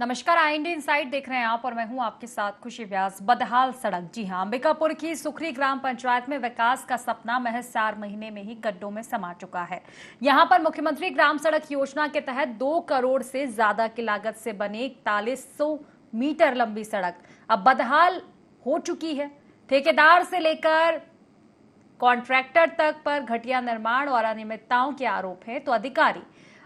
नमस्कार, आई India inside देख रहे हैं आप और मैं हूं आपके साथ खुशी व्यास। बदहाल सड़क, जी हां, अंबिकापुर की सुखरी ग्राम पंचायत में विकास का सपना महज 4 महीने में ही गड्ढों में समा चुका है। यहां पर मुख्यमंत्री ग्राम सड़क योजना के तहत 2 करोड़ से ज्यादा की लागत से बने 4100 मीटर लंबी सड़क अब बदहाल हो चुकी है। ठेकेदार से लेकर कॉन्ट्रैक्टर तक पर घटिया निर्माण और अनियमितताओं के आरोप हैं, तो अधिकारी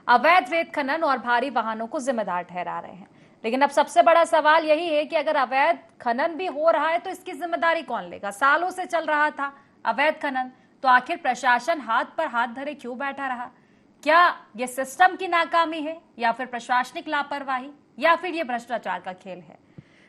अवैध रेत खनन और भारी वाहनों को जिम्मेदार ठहरा रहे हैं। लेकिन अब सबसे बड़ा सवाल यही है कि अगर अवैध खनन भी हो रहा है तो इसकी जिम्मेदारी कौन लेगा? सालों से चल रहा था अवैध खनन, तो आखिर प्रशासन हाथ पर हाथ धरे क्यों बैठा रहा? क्या यह सिस्टम की नाकामी है, या फिर प्रशासनिक लापरवाही, या फिर यह भ्रष्टाचार का खेल है?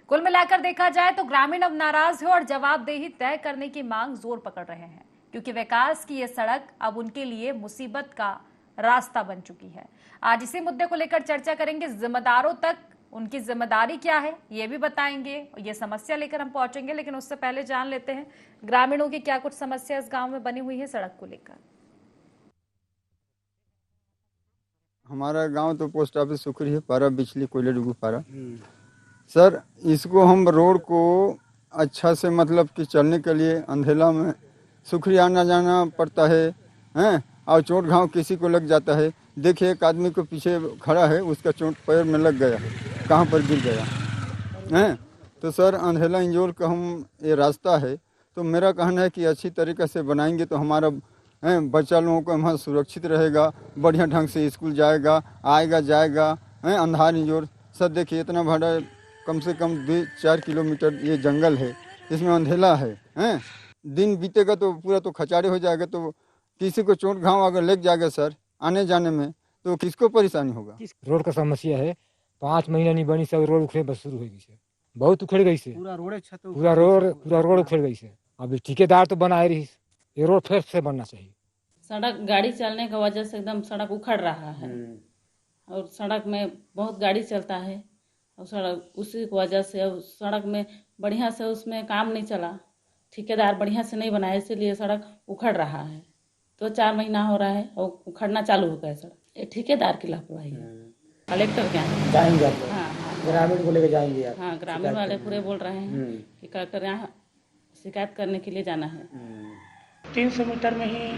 कुल मिलाकर देखा जाए तो ग्रामीण अब नाराज है और जवाबदेही तय करने की मांग जोर पकड़ रहे हैं, क्योंकि विकास की यह सड़क अब उनके लिए मुसीबत का रास्ता बन चुकी है। आज इसी मुद्दे को लेकर चर्चा करेंगे। जिम्मेदारों तक उनकी जिम्मेदारी क्या है ये भी बताएंगे, ये समस्या लेकर हम पहुंचेंगे। लेकिन उससे पहले जान लेते हैं ग्रामीणों की क्या कुछ समस्या इस गांव में बनी हुई है सड़क को लेकर। हमारा गांव तो पोस्ट ऑफिस सुखरी है, पारा बिचली कोयले डुगू पारा। सर, इसको हम रोड को अच्छा से मतलब कि चलने के लिए अंधेला में सुखरी आना जाना पड़ता है हैं, और चोट घाव किसी को लग जाता है। देखिए, एक आदमी को पीछे खड़ा है, उसका चोट पैर में लग गया, कहाँ पर गिर गया हैं। तो सर, अंधेला इंजोर का हम ये रास्ता है, तो मेरा कहना है कि अच्छी तरीके से बनाएंगे तो हमारा बच्चा लोगों को वहाँ सुरक्षित रहेगा, बढ़िया ढंग से स्कूल जाएगा, आएगा जाएगा हैं। अंधार इंजोर सर देखिए, इतना बड़ा कम से कम 2-4 किलोमीटर ये जंगल है, इसमें अंधेला है हैं। दिन बीतेगा तो पूरा तो खचाड़े हो जाएगा, तो किसी को चोट घाव अगर लग जाएगा सर आने जाने में, तो किसको परेशानी होगा? रोड का समस्या है, 5 महीना नहीं बनी, सब रोड उखड़े बस शुरू हो गई से, बहुत उखड़ गई से, पूरा रोड उखड़ गई से। अभी ठेकेदार तो बनाए रही, ये रोड फिर से बनना चाहिए। सड़क गाड़ी चलने की वजह से एकदम सड़क उखड़ रहा है, और सड़क में बहुत गाड़ी चलता है, और सड़क उसी की वजह से अब सड़क में बढ़िया से उसमें काम नहीं चला, ठेकेदार बढ़िया से नहीं बनाया, इसीलिए सड़क उखड़ रहा है। तो 4 महीना हो रहा है और उखड़ना चालू हो गया सड़क। ये ठेकेदार की लापरवाही है। कलेक्टर क्या है, जाएंगे आप? हाँ, ग्रामीण को लेकर जाएंगे आप? हाँ, ग्रामीण वाले पूरे बोल रहे हैं कि कलेक्टर यहाँ शिकायत करने के लिए जाना है। 300 मीटर में ही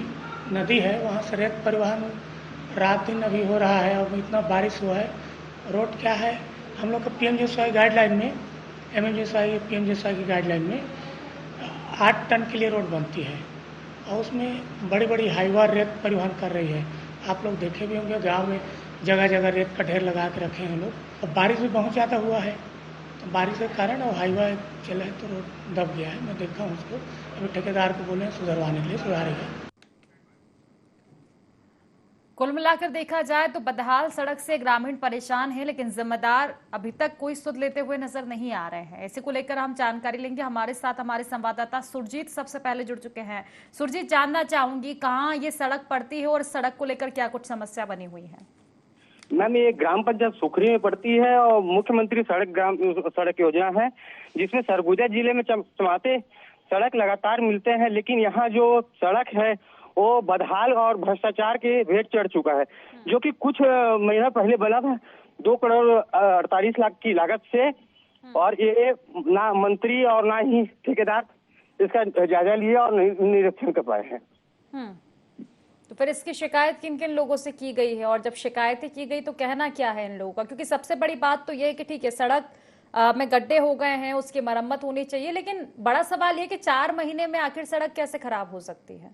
नदी है, वहाँ से रेत परिवहन रात दिन अभी हो रहा है। अब इतना बारिश हुआ है, रोड क्या है, हम लोग का पीएमजीएसवाई गाइडलाइन में, एमएनजीएसवाई पीएमजीएसवाई की गाइडलाइन में 8 टन के लिए रोड बनती है, और उसमें बड़ी बड़ी हाईवा रेत परिवहन कर रही है। आप लोग देखे भी होंगे, गांव में जगह जगह रेत का ढेर लगा के रखे हैं लोग। अब बारिश भी बहुत ज़्यादा हुआ है, तो बारिश के कारण और हाईवा चला है तो रोड दब गया है। मैं देखा हूँ उसको, अभी ठेकेदार को बोले सुधरवाने के लिए, सुधारेगा। कुल मिलाकर देखा जाए तो बदहाल सड़क से ग्रामीण परेशान है, लेकिन जिम्मेदार अभी तक कोई सुध लेते हुए नजर नहीं आ रहे हैं। इसी को लेकर हम जानकारी लेंगे। हमारे साथ हमारे संवाददाता सुरजीत सबसे पहले जुड़ चुके हैं। सुरजीत, जानना चाहूंगी कहाँ ये सड़क पड़ती है और सड़क को लेकर क्या कुछ समस्या बनी हुई है? मैम, ये ग्राम पंचायत सुखरी में पड़ती है और मुख्यमंत्री सड़क योजना है, जिसमें सरगुजा जिले में चमचमाते सड़क लगातार मिलते हैं। लेकिन यहाँ जो सड़क है वो बदहाल और भ्रष्टाचार के भेंट चढ़ चुका है, जो कि कुछ महीना पहले बना था 2 करोड़ 48 लाख की लागत से, और ये ना मंत्री और ना ही ठेकेदार इसका जायजा लिया और निरीक्षण कर पाए हैं। तो फिर इसकी शिकायत किन किन लोगों से की गई है, और जब शिकायतें की गई तो कहना क्या है इन लोगों का? क्योंकि सबसे बड़ी बात तो यह है कि ठीक है, सड़क में गड्ढे हो गए हैं, उसकी मरम्मत होनी चाहिए, लेकिन बड़ा सवाल यह कि 4 महीने में आखिर सड़क कैसे खराब हो सकती है?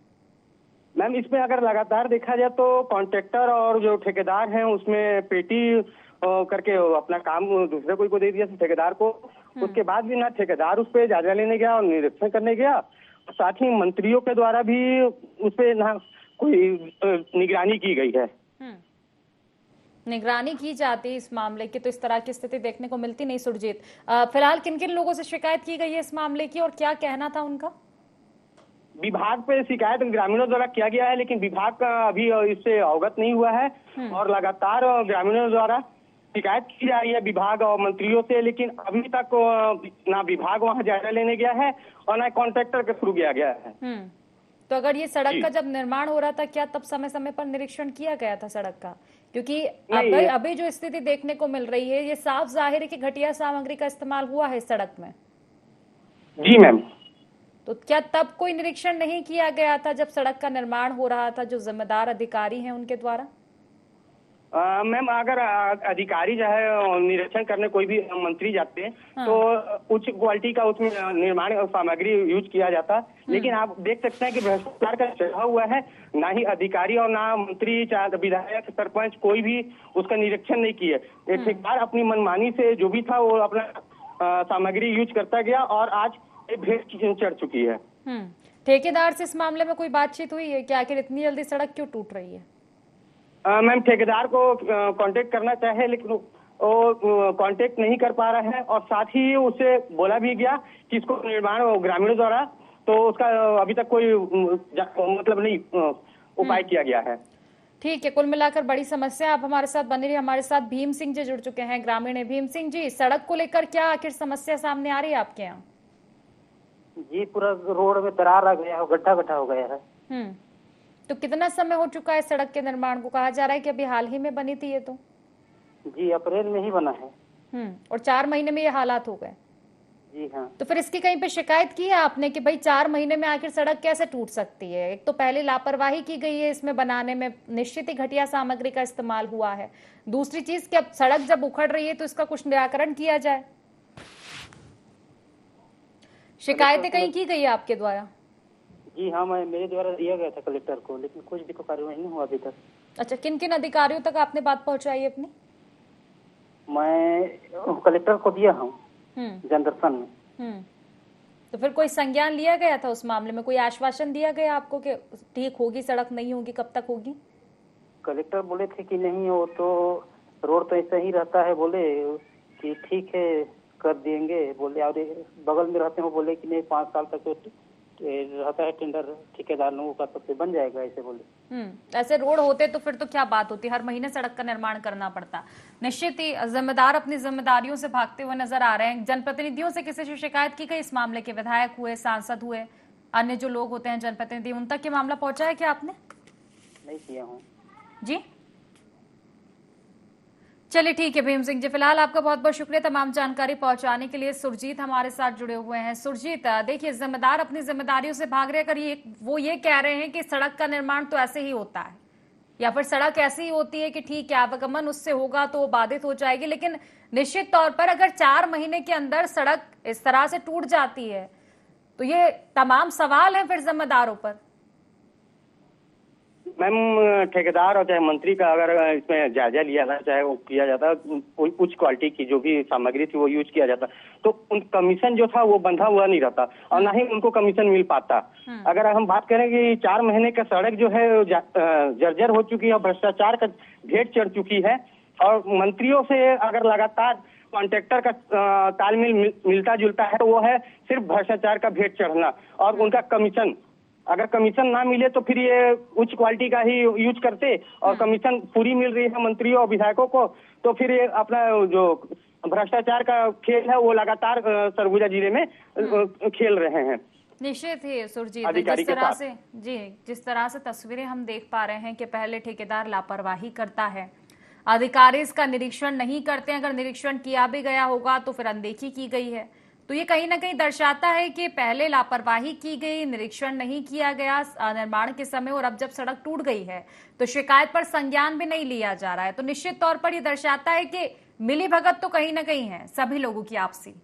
मैम, इसमें अगर लगातार देखा जाए तो कॉन्ट्रैक्टर और जो ठेकेदार हैं उसमें पेटी करके अपना काम दूसरे कोई को दे दिया ठेकेदार को। उसके बाद भी ना ठेकेदार उस पर जायजा लेने गया और निरीक्षण करने गया, और साथ ही मंत्रियों के द्वारा भी उस पर ना कोई निगरानी की गई है। निगरानी की जाती इस मामले की तो इस तरह की स्थिति देखने को मिलती नहीं। सुरजीत, फिलहाल किन किन लोगों से शिकायत की गई है इस मामले की, और क्या कहना था उनका? विभाग पे शिकायत ग्रामीणों द्वारा किया गया है, लेकिन विभाग का अभी इससे अवगत नहीं हुआ है, और लगातार ग्रामीणों द्वारा शिकायत की जा रही है विभाग और मंत्रियों से, लेकिन अभी तक ना विभाग वहां जायजा लेने गया है और ना कॉन्ट्रैक्टर के थ्रू गया है। तो अगर ये सड़क का जब निर्माण हो रहा था, क्या तब समय समय पर निरीक्षण किया गया था सड़क का? क्योंकि अभी जो स्थिति देखने को मिल रही है, ये साफ जाहिर है कि घटिया सामग्री का इस्तेमाल हुआ है सड़क में। जी मैम। तो क्या तब कोई निरीक्षण नहीं किया गया था जब सड़क का निर्माण हो रहा था, जो जिम्मेदार अधिकारी हैं उनके द्वारा? मैम, अगर अधिकारी जो है निरीक्षण करने कोई भी मंत्री जाते हैं तो उच्च क्वालिटी का उसमें निर्माण सामग्री यूज किया जाता है, लेकिन आप देख सकते हैं कि भ्रष्टाचार का चढ़ा हुआ है। ना ही अधिकारी और ना मंत्री, चाहे विधायक, सरपंच, कोई भी उसका निरीक्षण नहीं किए। एक ठेकेदार अपनी मनमानी से जो भी था वो अपना सामग्री यूज करता गया और आज भेंट चढ़ चुकी है। ठेकेदार से इस मामले में कोई बातचीत हुई है कि आखिर इतनी जल्दी सड़क क्यों टूट रही है? मैम, ठेकेदार को कांटेक्ट करना चाहे लेकिन वो कांटेक्ट नहीं कर पा रहा है और साथ ही उसे बोला भी गया कि इसको निर्माण ग्रामीणों द्वारा, तो उसका अभी तक कोई मतलब नहीं उपाय किया गया है। ठीक है, कुल मिलाकर बड़ी समस्या। आप हमारे साथ बने रहिए। हमारे साथ भीम सिंह जी जुड़ चुके हैं, ग्रामीण है। भीम सिंह जी, सड़क को लेकर क्या आखिर समस्या सामने आ रही है आपके यहाँ? जी, पूरा रोड में दरार आ गया है, गड्ढा गड्ढा हो गया है। तो कितना समय हो चुका है सड़क के निर्माण को? कहा जा रहा है कि अभी हाल ही में बनी थी ये तो। जी, अप्रैल में ही बना है। और 4 महीने में ये हालात हो गए। जी हाँ। तो फिर इसकी कहीं पे शिकायत की है आपने कि भाई 4 महीने में आखिर सड़क कैसे टूट सकती है? एक तो पहले लापरवाही की गई है इसमें बनाने में, निश्चित ही घटिया सामग्री का इस्तेमाल हुआ है। दूसरी चीज कि अब सड़क जब उखड़ रही है तो इसका कुछ निराकरण किया जाए। शिकायतें कहीं की गई है आपके द्वारा? जी हाँ, मेरे द्वारा दिया गया था कलेक्टर को, लेकिन कुछ भी तो कार्रवाई नहीं हुआ अभी तक। अच्छा, किन किन अधिकारियों तक आपने बात पहुंचाई अपनी? मैं कलेक्टर को दिया हूँ जनदर्शन में। तो फिर कोई संज्ञान लिया गया था उस मामले में? कोई आश्वासन दिया गया आपको कि ठीक होगी सड़क, नहीं होगी कब तक होगी? कलेक्टर बोले थे कि नहीं, हो तो रोड तो ऐसा ही रहता है, बोले कि ठीक है कर देंगे बोले। और बगल में रहते हैं, बोले कि नहीं 5 साल तक तो रहता है टेंडर, ठेकेदार लोगों का, तब से बन जाएगा ऐसे बोले। ऐसे रोड होते तो फिर तो क्या बात होती, हर महीने सड़क का निर्माण करना पड़ता। निश्चित ही जिम्मेदार अपनी जिम्मेदारियों से भागते हुए नजर आ रहे हैं। जनप्रतिनिधियों से किसी से शिकायत की गई इस मामले के? विधायक हुए, सांसद हुए, अन्य जो लोग होते हैं जनप्रतिनिधि, उन तक ये मामला पहुंचा है क्या आपने? नहीं किया हूँ जी। चलिए ठीक है भीम सिंह जी, फिलहाल आपका बहुत बहुत शुक्रिया तमाम जानकारी पहुंचाने के लिए। सुरजीत हमारे साथ जुड़े हुए हैं। सुरजीत, देखिए जिम्मेदार अपनी जिम्मेदारियों से भाग रहे, अगर वो ये कह रहे हैं कि सड़क का निर्माण तो ऐसे ही होता है, या फिर सड़क ऐसी ही होती है कि ठीक है आवागमन उससे होगा तो वो बाधित हो जाएगी, लेकिन निश्चित तौर पर अगर 4 महीने के अंदर सड़क इस तरह से टूट जाती है तो ये तमाम सवाल है फिर जिम्मेदारों पर। मैम, ठेकेदार और चाहे मंत्री का अगर इसमें जायजा लिया जाए, चाहे वो किया जाता, कोई उच्च क्वालिटी की जो भी सामग्री थी वो यूज किया जाता, तो उन कमीशन जो था वो बंधा हुआ नहीं रहता और ना ही उनको कमीशन मिल पाता। अगर हम बात करें कि 4 महीने का सड़क जो है जर्जर हो चुकी है, भ्रष्टाचार का भेंट चढ़ चुकी है, और मंत्रियों से अगर लगातार कॉन्ट्रैक्टर का तालमेल मिलता जुलता है तो वो है सिर्फ भ्रष्टाचार का भेंट चढ़ना और उनका कमीशन। अगर कमीशन ना मिले तो फिर ये उच्च क्वालिटी का ही यूज करते, और कमीशन पूरी मिल रही है मंत्रियों और विधायकों को, तो फिर ये अपना जो भ्रष्टाचार का खेल है वो लगातार सरगुजा जिले में खेल रहे हैं। निश्चित ही सुरजीत, जिस तरह से तस्वीरें हम देख पा रहे हैं कि पहले ठेकेदार लापरवाही करता है, अधिकारी इसका निरीक्षण नहीं करते, अगर निरीक्षण किया भी गया होगा तो फिर अनदेखी की गई है, तो ये कहीं ना कहीं दर्शाता है कि पहले लापरवाही की गई, निरीक्षण नहीं किया गया निर्माण के समय, और अब जब सड़क टूट गई है तो शिकायत पर संज्ञान भी नहीं लिया जा रहा है। तो निश्चित तौर पर ये दर्शाता है कि मिली भगत तो कहीं ना कहीं है सभी लोगों की आपसी।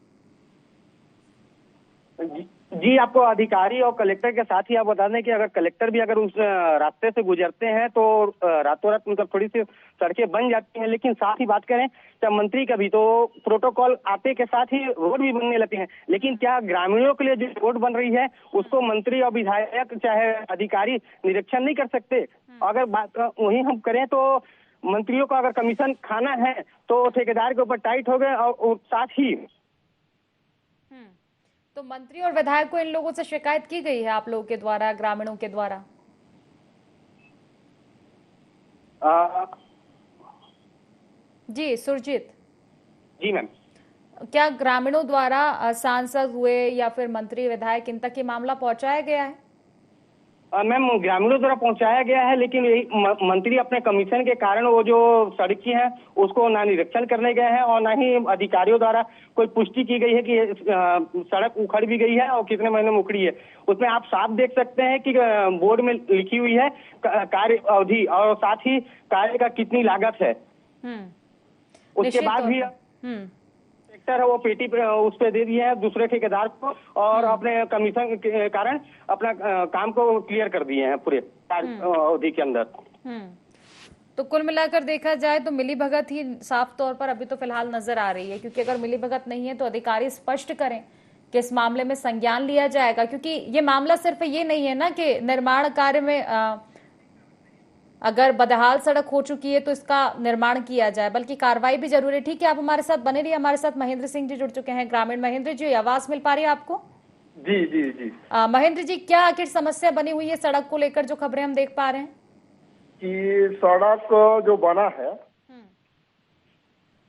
जी, आपको अधिकारी और कलेक्टर के साथ ही आप बता दें कि अगर कलेक्टर भी अगर उस रास्ते से गुजरते हैं तो रातों रात मतलब थोड़ी सी सड़कें बन जाती हैं, लेकिन साथ ही बात करें चाहे मंत्री का भी, तो प्रोटोकॉल आते के साथ ही रोड भी बनने लगते हैं, लेकिन क्या ग्रामीणों के लिए जो रोड बन रही है उसको मंत्री और विधायक चाहे अधिकारी निरीक्षण नहीं कर सकते? अगर बात वही हम करें तो मंत्रियों का अगर कमीशन खाना है तो ठेकेदार के ऊपर टाइट हो गए, और साथ ही तो मंत्री और विधायक को इन लोगों से शिकायत की गई है आप लोगों के द्वारा, ग्रामीणों के द्वारा? जी सुरजीत। जी मैम। क्या ग्रामीणों द्वारा सांसद हुए या फिर मंत्री विधायक इन तक ये मामला पहुंचाया गया है? मैम ग्रामीणों द्वारा पहुंचाया गया है, लेकिन यही मंत्री अपने कमीशन के कारण वो जो सड़की है उसको ना निरीक्षण करने गए हैं और ना ही अधिकारियों द्वारा कोई पुष्टि की गई है कि सड़क उखड़ भी गई है और कितने महीने में उखड़ी है। उसमें आप साफ देख सकते हैं कि बोर्ड में लिखी हुई है कार्य अवधि और साथ ही कार्य का कितनी लागत है। उसके बाद भी सेक्टर है वो पेटी पे उस पे दे दिए है दूसरे ठेकेदार को और अपने कमीशन के कारण अपना काम को क्लियर कर दिए हैं पूरे अवधि के अंदर। तो कुल मिलाकर देखा जाए तो मिलीभगत ही साफ तौर पर अभी तो फिलहाल नजर आ रही है, क्योंकि अगर मिलीभगत नहीं है तो अधिकारी स्पष्ट करें कि इस मामले में संज्ञान लिया जाएगा, क्योंकि ये मामला सिर्फ ये नहीं है ना कि निर्माण कार्य में अगर बदहाल सड़क हो चुकी है तो इसका निर्माण किया जाए, बल्कि कार्रवाई भी जरूरी है। ठीक है, आप हमारे साथ बने रहिए। हमारे साथ महेंद्र सिंह जी जुड़ चुके हैं ग्रामीण। महेंद्र जी, आवाज मिल पा रही है आपको? जी जी जी। महेंद्र जी, क्या आखिर समस्या बनी हुई है सड़क को लेकर, जो खबरें हम देख पा रहे हैं? कि सड़क जो बना है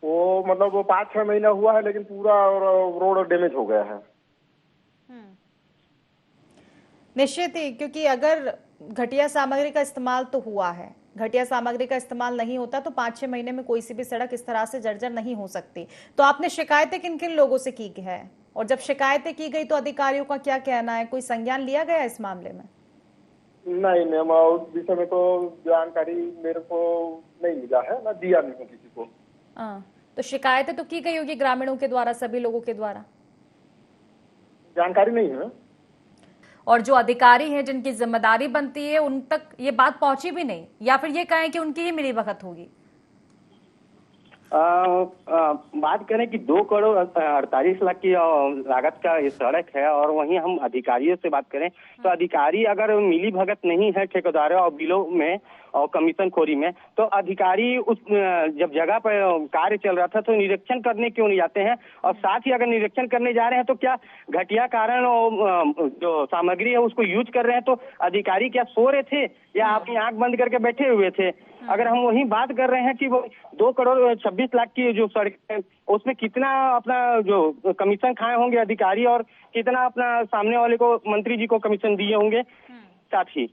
वो मतलब वो 5-6 महीना हुआ है, लेकिन पूरा रोड डैमेज हो गया है। निश्चित ही, क्योंकि अगर घटिया सामग्री का इस्तेमाल तो हुआ है, घटिया सामग्री का इस्तेमाल नहीं होता तो 5-6 महीने में कोई सी भी सड़क इस तरह से जर्जर नहीं हो सकती। तो आपने शिकायतें किन किन लोगों से की है, और जब शिकायतें की गई तो अधिकारियों का क्या कहना है? कोई संज्ञान लिया गया इस मामले में? नहीं मैम, उस विषय में तो जानकारी मेरे को नहीं मिला है, ना दिया नहीं किसी को। तो शिकायतें तो की गई होगी ग्रामीणों के द्वारा, सभी लोगों के द्वारा? जानकारी नहीं है। और जो अधिकारी हैं जिनकी जिम्मेदारी बनती है उन तक ये बात पहुंची भी नहीं, या फिर ये कहें कि उनकी ही मिलीभगत होगी? बात करें कि 2 करोड़ 48 लाख की लागत का ये सड़क है, और वहीं हम अधिकारियों से बात करें तो अधिकारी अगर मिली भगत नहीं है ठेकेदारों और बिलों में और कमीशन खोरी में, तो अधिकारी उस जब जगह पर कार्य चल रहा था तो निरीक्षण करने क्यों नहीं जाते हैं? और साथ ही अगर निरीक्षण करने जा रहे हैं तो क्या घटिया कारण जो सामग्री है उसको यूज कर रहे हैं, तो अधिकारी क्या सो रहे थे या अपनी आंख बंद करके बैठे हुए थे? अगर हम वही बात कर रहे हैं कि वो 2 करोड़ 26 लाख की जो सड़क है उसमें कितना अपना जो कमीशन खाए होंगे अधिकारी और कितना अपना सामने वाले को मंत्री जी को कमीशन दिए होंगे साथ ही।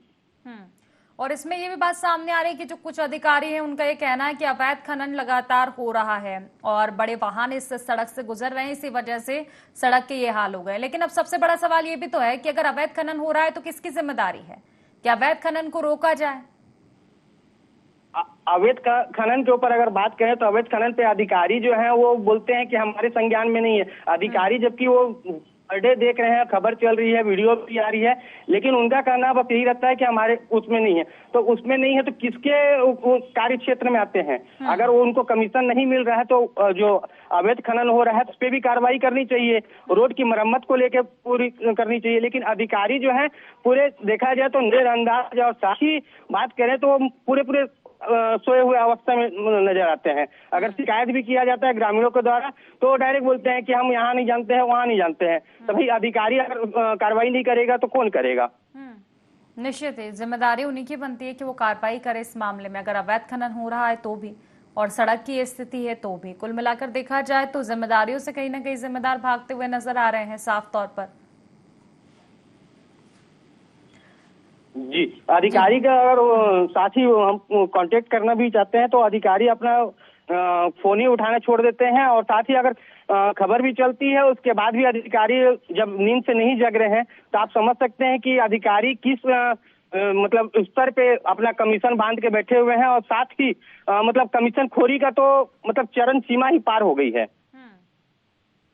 और इसमें ये भी बात सामने आ रही है कि जो कुछ अधिकारी हैं उनका ये कहना है कि अवैध खनन लगातार हो रहा है और बड़े वाहन इस सड़क से गुजर रहे हैं, इसी वजह से सड़क के ये हाल हो गए। लेकिन अब सबसे बड़ा सवाल ये भी तो है कि अगर अवैध खनन हो रहा है तो किसकी जिम्मेदारी है? क्या अवैध खनन को रोका जाए? अवैध खनन के ऊपर अगर बात करें तो अवैध खनन पे अधिकारी जो है वो बोलते हैं कि हमारे संज्ञान में नहीं है। अधिकारी जबकि वो डे देख रहे हैं, खबर चल रही है, वीडियो भी आ रही है, लेकिन उनका कहना बस यही रहता है कि हमारे उसमें नहीं है। तो उसमें नहीं है तो किसके कार्य क्षेत्र में आते हैं? अगर वो उनको कमीशन नहीं मिल रहा है तो जो अवैध खनन हो रहा है उस पर भी कार्रवाई करनी चाहिए, रोड की मरम्मत को लेकर पूरी करनी चाहिए। लेकिन अधिकारी जो है पूरे देखा जाए तो नजरअंदाज, और साथ ही बात करें तो पूरे सोए हुए अवस्था में नजर आते हैं। अगर शिकायत भी किया जाता है ग्रामीणों के द्वारा तो डायरेक्ट बोलते हैं कि हम यहाँ नहीं जानते हैं, वहाँ नहीं जानते हैं। तो भाई अधिकारी अगर कार्रवाई नहीं करेगा तो कौन करेगा? निश्चित है, जिम्मेदारी उन्हीं की बनती है कि वो कार्रवाई करे इस मामले में, अगर अवैध खनन हो रहा है तो भी और सड़क की स्थिति है तो भी। कुल मिलाकर देखा जाए तो जिम्मेदारियों से कहीं ना कहीं जिम्मेदार भागते हुए नजर आ रहे हैं साफ तौर पर। जी, अधिकारी का अगर साथ ही हम कांटेक्ट करना भी चाहते हैं तो अधिकारी अपना फोन ही उठाना छोड़ देते हैं, और साथ ही अगर खबर भी चलती है उसके बाद भी अधिकारी जब नींद से नहीं जग रहे हैं तो आप समझ सकते हैं कि अधिकारी किस मतलब स्तर पे अपना कमीशन बांध के बैठे हुए हैं, और साथ ही मतलब कमीशन खोरी का तो मतलब चरम सीमा ही पार हो गई है।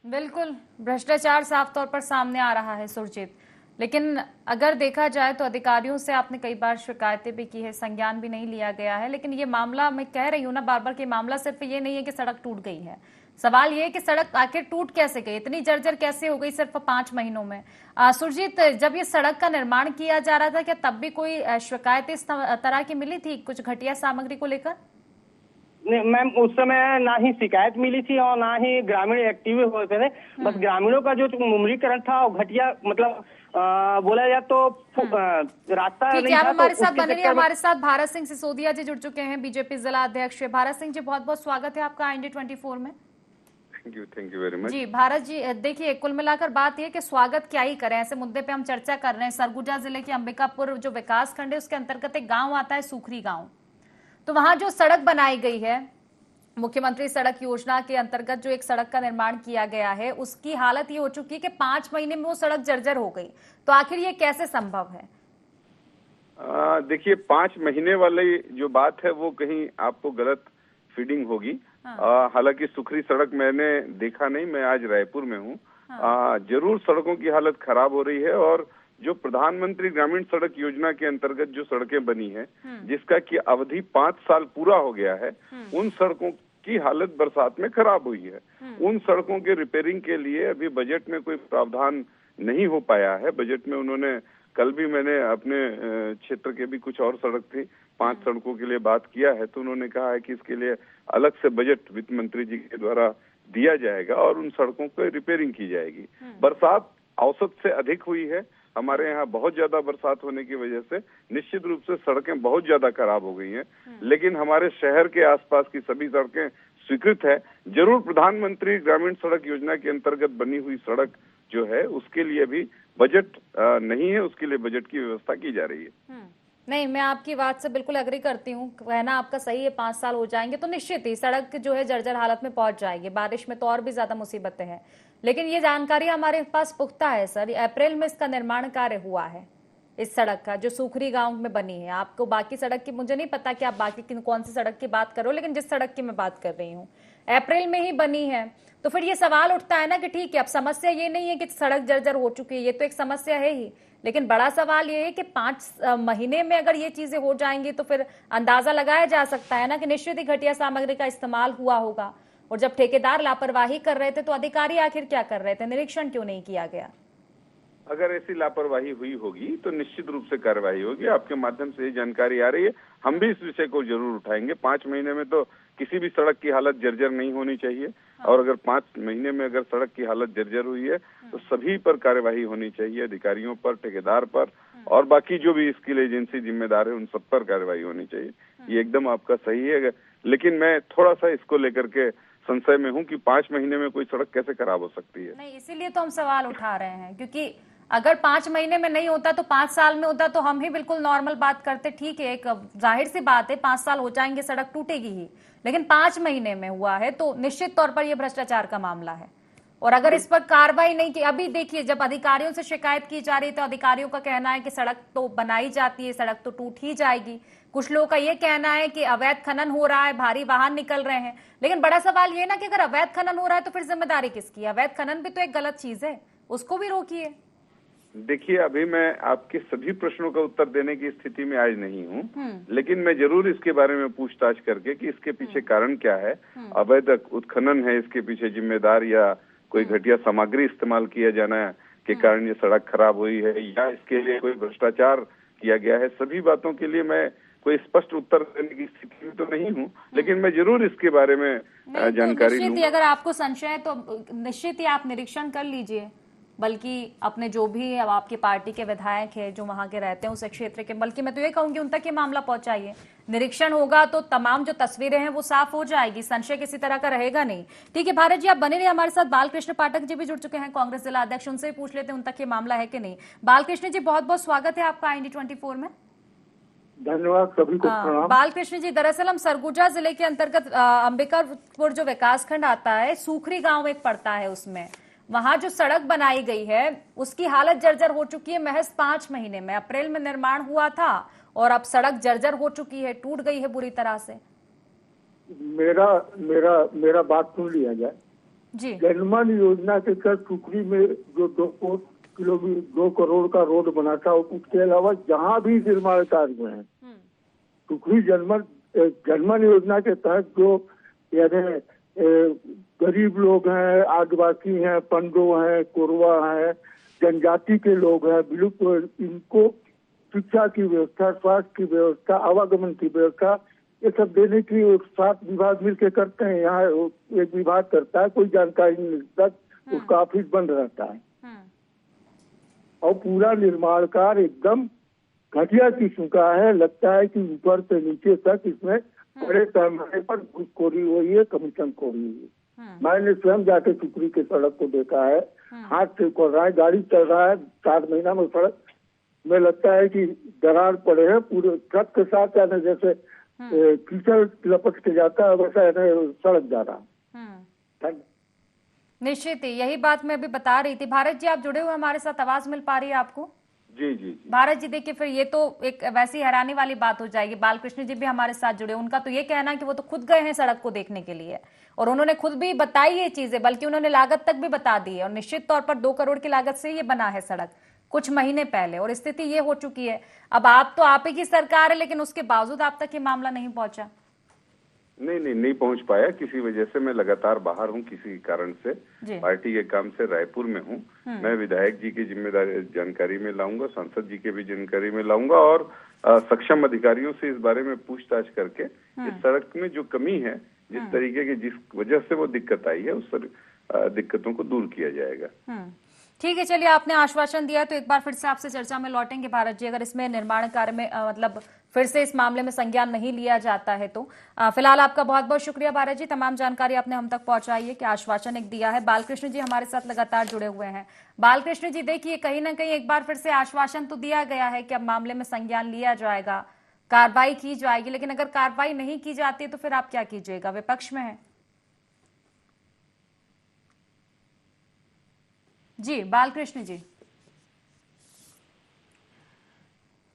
बिल्कुल, भ्रष्टाचार साफ तौर पर सामने आ रहा है सुरजीत। लेकिन अगर देखा जाए तो अधिकारियों से आपने कई बार शिकायतें भी की है, संज्ञान भी नहीं लिया गया है। लेकिन ये मामला, मैं कह रही हूँ ना बार बार कि मामला सिर्फ ये नहीं है कि सड़क टूट गई है, सवाल ये है कि सड़क आखिर टूट कैसे गई, इतनी जर्जर कैसे हो गई सिर्फ 5 महीनों में। सुरजीत, जब ये सड़क का निर्माण किया जा रहा था क्या तब भी कोई शिकायत इस तरह की मिली थी कुछ घटिया सामग्री को लेकर? मैम, उस समय ना ही शिकायत मिली थी और ना ही ग्रामीण एक्टिव होते थे। बस ग्रामीणों का जो मुमरीकरण था वो घटिया, मतलब बोला जाए तो रास्ता नहीं था। हमारे साथ बने रहिए, हमारे साथ भारत सिंह सिसोदिया जी जुड़ चुके हैं, बीजेपी जिला अध्यक्ष। भारत सिंह जी, बहुत बहुत स्वागत है आपका IND 24 में। Thank you very much. जी भारत जी, देखिए कुल मिलाकर बात यह कि स्वागत क्या ही करें, ऐसे मुद्दे पे हम चर्चा कर रहे हैं। सरगुजा जिले के अंबिकापुर जो विकास खंड है उसके अंतर्गत एक गांव आता है सूखरी गांव, तो वहां जो सड़क बनाई गई है मुख्यमंत्री सड़क योजना के अंतर्गत, जो एक सड़क का निर्माण किया गया है, उसकी हालत ये हो चुकी है कि 5 महीने में वो सड़क जर्जर हो गई। तो आखिर ये कैसे संभव है? देखिए 5 महीने वाली जो बात है वो कहीं आपको गलत फीडिंग होगी। हालांकि सूखरी सड़क मैंने देखा नहीं, मैं आज रायपुर में हूँ। जरूर सड़कों की हालत खराब हो रही है, और जो प्रधानमंत्री ग्रामीण सड़क योजना के अंतर्गत जो सड़कें बनी है, जिसका की अवधि 5 साल पूरा हो गया है, उन सड़कों की हालत बरसात में खराब हुई है। उन सड़कों के रिपेयरिंग के लिए अभी बजट में कोई प्रावधान नहीं हो पाया है। बजट में उन्होंने, कल भी मैंने अपने क्षेत्र के भी कुछ और सड़क थी, 5 सड़कों के लिए बात किया है, तो उन्होंने कहा है कि इसके लिए अलग से बजट वित्त मंत्री जी के द्वारा दिया जाएगा और उन सड़कों को रिपेयरिंग की जाएगी। बरसात औसत से अधिक हुई है हमारे यहाँ, बहुत ज्यादा बरसात होने की वजह से निश्चित रूप से सड़कें बहुत ज्यादा खराब हो गई हैं, लेकिन हमारे शहर के आसपास की सभी सड़कें स्वीकृत है। जरूर प्रधानमंत्री ग्रामीण सड़क योजना के अंतर्गत बनी हुई सड़क जो है उसके लिए भी बजट नहीं है, उसके लिए बजट की व्यवस्था की जा रही है। नहीं, मैं आपकी बात से बिल्कुल एग्री करती हूँ, कहना आपका सही है। 5 साल हो जाएंगे तो निश्चित ही सड़क जो है जर्जर हालत में पहुंच जाएगी। बारिश में तो और भी ज्यादा मुसीबतें हैं, लेकिन ये जानकारी हमारे पास पुख्ता है सर। अप्रैल में इसका निर्माण कार्य हुआ है, इस सड़क का जो सूखरी गांव में बनी है। आपको बाकी सड़क की मुझे नहीं पता कि आप बाकी कौन सी सड़क की बात कर रहे हो, लेकिन जिस सड़क की मैं बात कर रही हूँ अप्रैल में ही बनी है। तो फिर ये सवाल उठता है ना कि ठीक है, अब समस्या ये नहीं है कि सड़क जर्जर हो चुकी है, ये तो एक समस्या है ही, लेकिन बड़ा सवाल ये है कि 5 महीने में अगर ये चीजें हो जाएंगी तो फिर अंदाजा लगाया जा सकता है ना कि निश्चित ही घटिया सामग्री का इस्तेमाल हुआ होगा। और जब ठेकेदार लापरवाही कर रहे थे तो अधिकारी आखिर क्या कर रहे थे? निरीक्षण क्यों नहीं किया गया? अगर ऐसी लापरवाही हुई होगी तो निश्चित रूप से कार्रवाई होगी। आपके माध्यम से ये जानकारी आ रही है, हम भी इस विषय को जरूर उठाएंगे। 5 महीने में तो किसी भी सड़क की हालत जर्जर नहीं होनी चाहिए, और अगर 5 महीने में अगर सड़क की हालत जर्जर हुई है तो सभी पर कार्रवाई होनी चाहिए, अधिकारियों पर, ठेकेदार पर, और बाकी जो भी स्किल एजेंसी जिम्मेदार है उन सब पर कार्रवाई होनी चाहिए। ये एकदम आपका सही है, लेकिन मैं थोड़ा सा इसको लेकर के संशय में हूँ कि 5 महीने में कोई सड़क कैसे खराब हो सकती है। नहीं, इसीलिए तो हम सवाल उठा रहे हैं, क्योंकि अगर 5 महीने में नहीं होता तो 5 साल में होता तो हम ही बिल्कुल नॉर्मल बात करते। ठीक है, एक जाहिर सी बात है 5 साल हो जाएंगे सड़क टूटेगी ही, लेकिन 5 महीने में हुआ है तो निश्चित तौर पर यह भ्रष्टाचार का मामला है। और अगर इस पर कार्रवाई नहीं की, अभी देखिए जब अधिकारियों से शिकायत की जा रही है तो अधिकारियों का कहना है कि सड़क तो बनाई जाती है, सड़क तो टूट ही जाएगी। कुछ लोगों का यह कहना है कि अवैध खनन हो रहा है, भारी वाहन निकल रहे हैं। लेकिन बड़ा सवाल ये ना कि अगर अवैध खनन हो रहा है तो फिर जिम्मेदारी किसकी? अवैध खनन भी तो एक गलत चीज है, उसको भी रोकिए। देखिए, अभी मैं आपके सभी प्रश्नों का उत्तर देने की स्थिति में आज नहीं हूँ, लेकिन मैं जरूर इसके बारे में पूछताछ करके कि इसके पीछे कारण क्या है, अवैध उत्खनन है इसके पीछे जिम्मेदार, या कोई घटिया सामग्री इस्तेमाल किया जाना के कारण ये सड़क खराब हुई है, या इसके लिए कोई भ्रष्टाचार किया गया है, सभी बातों के लिए मैं कोई स्पष्ट उत्तर देने की स्थिति में तो नहीं हूँ, लेकिन मैं जरूर इसके बारे में जानकारी लूंगा। अगर आपको संशय है तो निश्चित ही आप निरीक्षण कर लीजिए, बल्कि अपने जो भी अब आपकी पार्टी के विधायक है जो वहां के रहते हैं उस क्षेत्र के, बल्कि मैं तो ये कहूंगी उन तक ये मामला पहुंचाइए। निरीक्षण होगा तो तमाम जो तस्वीरें हैं वो साफ हो जाएगी, संशय किसी तरह का रहेगा नहीं। ठीक है भारत जी, आप बने रहिए हमारे साथ। बालकृष्ण पाठक जी भी जुड़ चुके हैं, कांग्रेस जिला अध्यक्ष, उनसे पूछ लेते हैं उन तक ये मामला है कि नहीं। बालकृष्ण जी, बहुत बहुत स्वागत है आपका IND24 में। धन्यवाद, सभी को प्रणाम। बालकृष्ण जी, दरअसल हम सरगुजा जिले के अंतर्गत अंबिकापुर जो विकासखंड आता है, सूखरी गांव एक पड़ता है, उसमें वहां जो सड़क बनाई गई है उसकी हालत जर्जर हो चुकी है महज 5 महीने में। अप्रैल में निर्माण हुआ था और अब सड़क जर्जर हो चुकी है, टूट गई है बुरी तरह से। मेरा बात सुन लिया जाए जी। जनमन योजना के तहत सूखरी में जो 2 करोड़ का रोड बना था, उसके अलावा जहाँ भी निर्माण कार्य हुए हैं सूखरी जनमन योजना के तहत जो यानी गरीब लोग हैं, आदिवासी हैं, पंडो हैं, कोरवा हैं, जनजाति के लोग हैं, विलुप्त, इनको शिक्षा की व्यवस्था, स्वास्थ्य की व्यवस्था, आवागमन की व्यवस्था, ये सब देने की 7 विभाग मिलकर करते हैं। यहाँ एक विभाग करता है, कोई जानकारी नहीं मिलता, उसका ऑफिस बंद रहता है और पूरा निर्माण कार्य एकदम घटिया किस्म का है। लगता है कि ऊपर से नीचे तक इसमें बड़े पैमाने पर घूसखोरी हुई है, कमीशन खोरी हुई है। मैंने स्वयं जाके सुखरी के सड़क को देखा है, हाथ से खोल रहा है, गाड़ी चल रहा है, 4 महीना में सड़क में लगता है कि दरार पड़े हैं पूरे ट्रक के साथ, यानी जैसे कीचड़ लपट के जाता है वैसा सड़क जा रहा। निश्चित ही यही बात मैं अभी बता रही थी। भारत जी, आप जुड़े हुए हमारे साथ, आवाज मिल पा रही है आपको? जी जी जी। भारत जी, देखिए फिर ये तो एक वैसी हैरानी वाली बात हो जाएगी। बालकृष्ण जी भी हमारे साथ जुड़े, उनका तो ये कहना है कि वो तो खुद गए हैं सड़क को देखने के लिए और उन्होंने खुद भी बताई ये चीजें, बल्कि उन्होंने लागत तक भी बता दी है और निश्चित तौर पर 2 करोड़ की लागत से ये बना है सड़क कुछ महीने पहले, और स्थिति ये हो चुकी है। अब आप ही की सरकार है, लेकिन उसके बावजूद आप तक ये मामला नहीं पहुंचा। नहीं पहुंच पाया, किसी वजह से। मैं लगातार बाहर हूं, किसी कारण से पार्टी के काम से रायपुर में हूं। मैं विधायक जी की जिम्मेदारी जानकारी में लाऊंगा, सांसद जी के भी जानकारी में लाऊंगा और सक्षम अधिकारियों से इस बारे में पूछताछ करके इस सड़क में जो कमी है, जिस तरीके की जिस वजह से वो दिक्कत आई है, उस दिक्कतों को दूर किया जाएगा। ठीक है, चलिए आपने आश्वासन दिया तो एक बार फिर से आपसे चर्चा में लौटेंगे भारत जी। अगर इसमें निर्माण कार्य में मतलब फिर से इस मामले में संज्ञान नहीं लिया जाता है तो फिलहाल आपका बहुत बहुत शुक्रिया भारत जी, तमाम जानकारी आपने हम तक पहुंचाई है कि आश्वासन एक दिया है। बालकृष्ण जी हमारे साथ लगातार जुड़े हुए हैं। बालकृष्ण जी, देखिए कहीं ना कहीं एक बार फिर से आश्वासन तो दिया गया है कि अब मामले में संज्ञान लिया जाएगा, कार्रवाई की जाएगी, लेकिन अगर कार्रवाई नहीं की जाती है तो फिर आप क्या कीजिएगा? विपक्ष में है जी बालकृष्ण जी।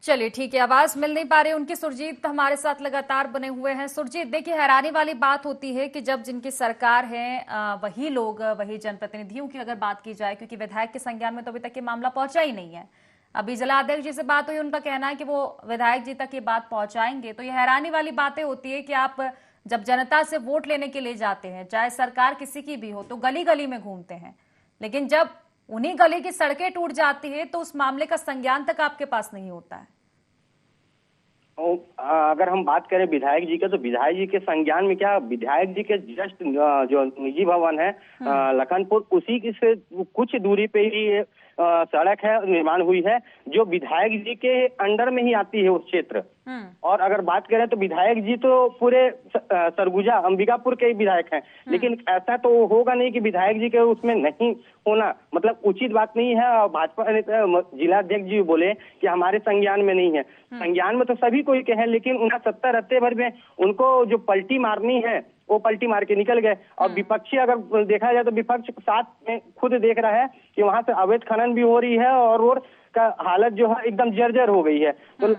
चलिए ठीक है, आवाज मिल नहीं पा रही उनकी। सुरजीत हमारे साथ लगातार बने हुए हैं। सुरजीत, देखिए हैरानी वाली बात होती है कि जब जिनकी सरकार है वही लोग, वही जनप्रतिनिधियों की अगर बात की जाए, क्योंकि विधायक के संज्ञान में तो अभी तक ये मामला पहुंचा ही नहीं है। अभी जिला अध्यक्ष जी से बात हुई, उनका कहना है कि वो विधायक जी तक ये बात पहुंचाएंगे। तो ये हैरानी वाली बातें होती है कि आप जब जनता से वोट लेने के लिए जाते हैं, चाहे सरकार किसी की भी हो, तो गली गली में घूमते हैं, लेकिन जब उन्हीं गली की सड़कें टूट जाती है तो उस मामले का संज्ञान तक आपके पास नहीं होता है। अगर हम बात करें विधायक जी के, तो विधायक जी के संज्ञान में क्या, विधायक जी के जस्ट जो निजी भवन है लखनपुर, उसी की से कुछ दूरी पे ही सड़क है निर्माण हुई है, जो विधायक जी के अंडर में ही आती है उस क्षेत्र। और अगर बात करें तो विधायक जी तो पूरे सरगुजा अंबिकापुर के ही विधायक हैं, लेकिन ऐसा तो होगा नहीं कि विधायक जी के उसमें नहीं होना, मतलब उचित बात नहीं है। और भाजपा नेता जिला अध्यक्ष जी बोले कि हमारे संज्ञान में नहीं है। संज्ञान में तो सभी कोई के हैं, लेकिन उनका 70 रहते भर में उनको जो पलटी मारनी है वो पलटी मार के निकल गए। और विपक्षी अगर देखा जाए तो विपक्ष साथ में खुद देख रहा है कि वहां से अवैध खनन भी हो रही है और रोड का हालत जो है एकदम जर्जर हो गई है। तो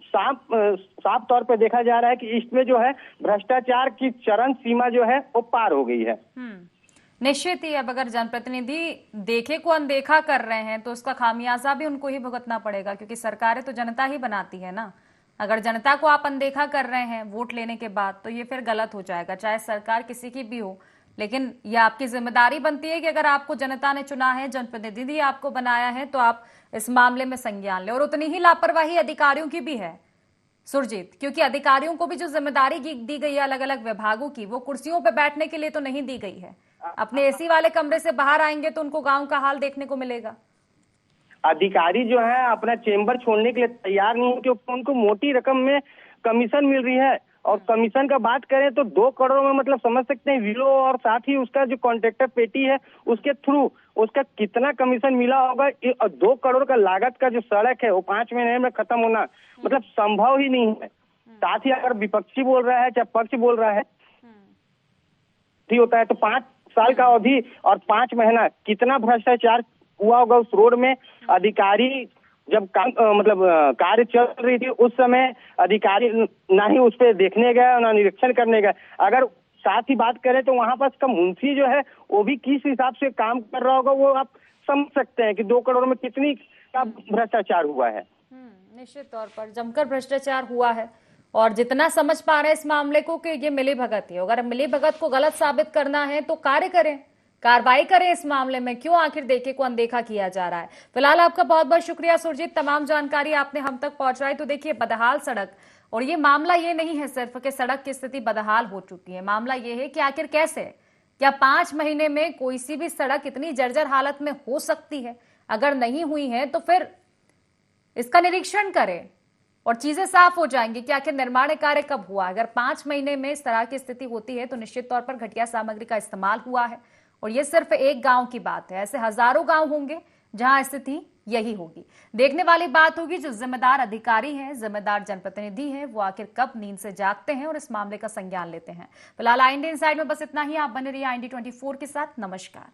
साफ तौर पे देखा जा रहा है कि इसमें जो है भ्रष्टाचार की चरम सीमा जो है वो पार हो गई है। निश्चित ही अब अगर जनप्रतिनिधि देखे को अनदेखा कर रहे हैं तो उसका खामियाजा भी उनको ही भुगतना पड़ेगा, क्योंकि सरकारें तो जनता ही बनाती है ना। अगर जनता को आप अनदेखा कर रहे हैं वोट लेने के बाद तो ये फिर गलत हो जाएगा, चाहे सरकार किसी की भी हो। लेकिन ये आपकी जिम्मेदारी बनती है कि अगर आपको जनता ने चुना है, जनप्रतिनिधि आपको बनाया है, तो आप इस मामले में संज्ञान लें। और उतनी ही लापरवाही अधिकारियों की भी है सुरजीत, क्योंकि अधिकारियों को भी जो जिम्मेदारी दी गई है अलग अलग विभागों की, वो कुर्सियों पर बैठने के लिए तो नहीं दी गई है। अपने एसी वाले कमरे से बाहर आएंगे तो उनको गांव का हाल देखने को मिलेगा। अधिकारी जो है अपना चेंबर छोड़ने के लिए तैयार नहीं है, क्योंकि उनको मोटी रकम में कमीशन मिल रही है। और कमीशन का बात करें तो 2 करोड़ में मतलब समझ सकते हैं विलो, और साथ ही उसका जो कॉन्ट्रैक्टर पेटी है उसके थ्रू उसका कितना कमीशन मिला होगा। 2 करोड़ का लागत का जो सड़क है वो 5 महीने में खत्म होना मतलब संभव ही नहीं है। साथ ही अगर विपक्षी बोल रहा है चाहे पक्ष बोल रहा है ठीक होता है, तो 5 साल का अवधि और 5 महीना कितना भ्रष्टाचार हुआ होगा उस रोड में। अधिकारी जब काम मतलब कार्य चल रही थी उस समय अधिकारी ना ही उस पर देखने गए ना निरीक्षण करने गए। अगर साथ ही बात करें तो वहां पर का मुंशी जो है वो भी किस हिसाब से काम कर रहा होगा वो आप समझ सकते हैं कि 2 करोड़ में कितनी का भ्रष्टाचार हुआ है। निश्चित तौर पर जमकर भ्रष्टाचार हुआ है और जितना समझ पा रहे हैं इस मामले को कि ये मिलीभगत है। अगर मिलीभगत को गलत साबित करना है तो कार्य करें, कार्रवाई करें इस मामले में, क्यों आखिर देखे को अनदेखा किया जा रहा है। फिलहाल आपका बहुत बहुत शुक्रिया सुरजीत, तमाम जानकारी आपने हम तक पहुंचाई। तो देखिए बदहाल सड़क, और ये मामला ये नहीं है सिर्फ कि सड़क की स्थिति बदहाल हो चुकी है, मामला ये है कि आखिर कैसे, क्या 5 महीने में कोई सी भी सड़क इतनी जर्जर हालत में हो सकती है? अगर नहीं हुई है तो फिर इसका निरीक्षण करें और चीजें साफ हो जाएंगी कि आखिर निर्माण कार्य कब हुआ। अगर 5 महीने में इस तरह की स्थिति होती है तो निश्चित तौर पर घटिया सामग्री का इस्तेमाल हुआ है। और ये सिर्फ एक गांव की बात है, ऐसे हजारों गांव होंगे जहां स्थिति यही होगी। देखने वाली बात होगी जो जिम्मेदार अधिकारी हैं, जिम्मेदार जनप्रतिनिधि हैं, वो आखिर कब नींद से जागते हैं और इस मामले का संज्ञान लेते हैं। फिलहाल इंडिया इनसाइड में बस इतना ही। आप बने रहिए IND24 के साथ। नमस्कार।